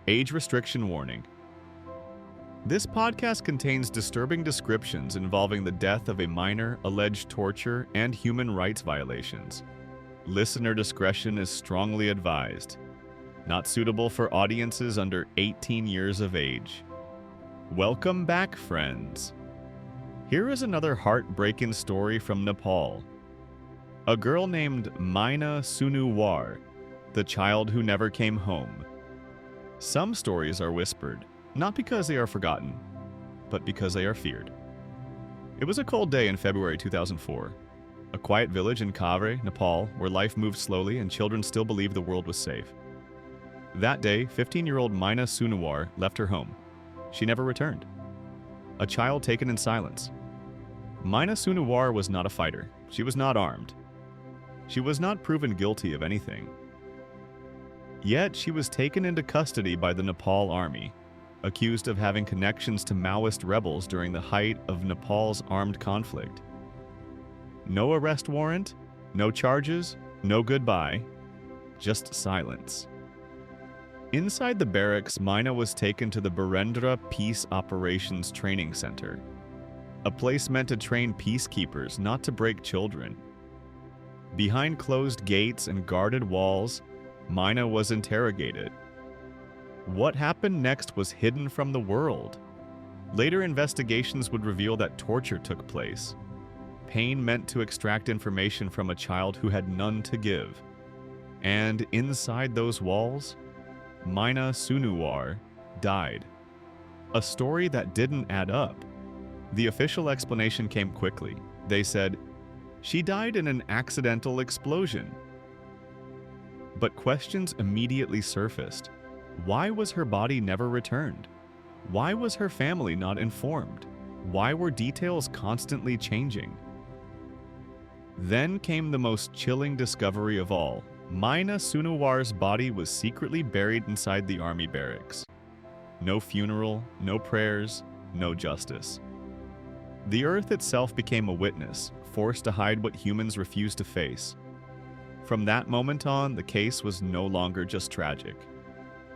Age restriction warning. This podcast contains disturbing descriptions involving the death of a minor, alleged torture, and human rights violations. Listener discretion is strongly advised. Not suitable for audiences under 18 years of age. Welcome back, friends. Here is another heartbreaking story from Nepal. A girl named Maina Sunuwar, the child who never came home. Some stories are whispered, not because they are forgotten, but because they are feared. It was a cold day in February 2004. A quiet village in Kavre, Nepal, where life moved slowly and children still believed the world was safe. That day, 15-year-old Maina Sunuwar left her home. She never returned. A child taken in silence. Maina Sunuwar was not a fighter. She was not armed. She was not proven guilty of anything. Yet she was taken into custody by the Nepal army, accused of having connections to Maoist rebels during the height of Nepal's armed conflict. No arrest warrant, no charges, no goodbye, just silence. Inside the barracks, Maina was taken to the Barendra Peace Operations Training Center, a place meant to train peacekeepers, not to break children. Behind closed gates and guarded walls, Maina was interrogated. What happened next was hidden from the world. Later investigations would reveal that torture took place. Pain meant to extract information from a child who had none to give. And inside those walls, Maina Sunuwar died. A story that didn't add up. The official explanation came quickly. They said, "She died in an accidental explosion." But questions immediately surfaced. Why was her body never returned? Why was her family not informed? Why were details constantly changing? Then came the most chilling discovery of all. Maina Sunuwar's body was secretly buried inside the army barracks. No funeral, no prayers, no justice. The earth itself became a witness, forced to hide what humans refused to face. From that moment on, the case was no longer just tragic.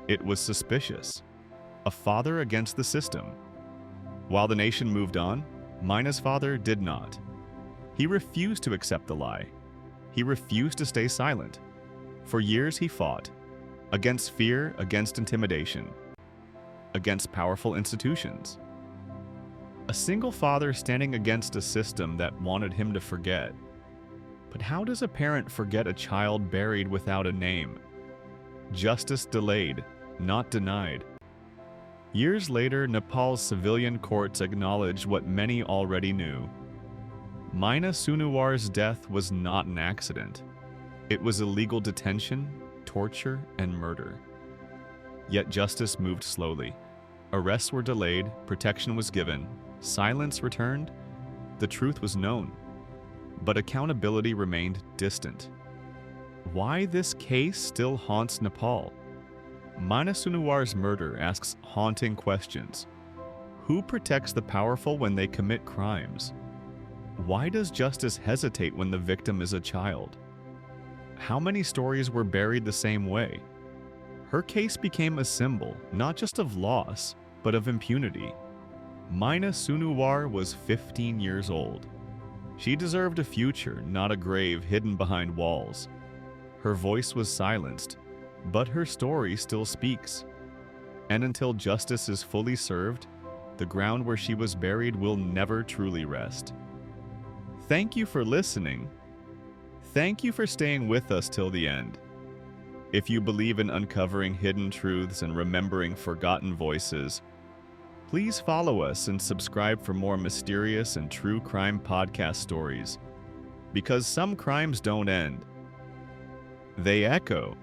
It was suspicious. A father against the system. While the nation moved on, Maina's father did not. He refused to accept the lie. He refused to stay silent. For years he fought. Against fear, against intimidation. Against powerful institutions. A single father standing against a system that wanted him to forget. But how does a parent forget a child buried without a name? Justice delayed, not denied. Years later, Nepal's civilian courts acknowledged what many already knew. Maina Sunuwar's death was not an accident. It was illegal detention, torture, and murder. Yet justice moved slowly. Arrests were delayed, protection was given, silence returned, the truth was known. But accountability remained distant. Why this case still haunts Nepal? Maina Sunuwar's murder asks haunting questions. Who protects the powerful when they commit crimes? Why does justice hesitate when the victim is a child? How many stories were buried the same way? Her case became a symbol, not just of loss, but of impunity. Maina Sunuwar was 15 years old. She deserved a future, not a grave hidden behind walls. Her voice was silenced, but her story still speaks. And until justice is fully served, the ground where she was buried will never truly rest. Thank you for listening. Thank you for staying with us till the end. If you believe in uncovering hidden truths and remembering forgotten voices, please follow us and subscribe for more mysterious and true crime podcast stories. Because some crimes don't end. They echo.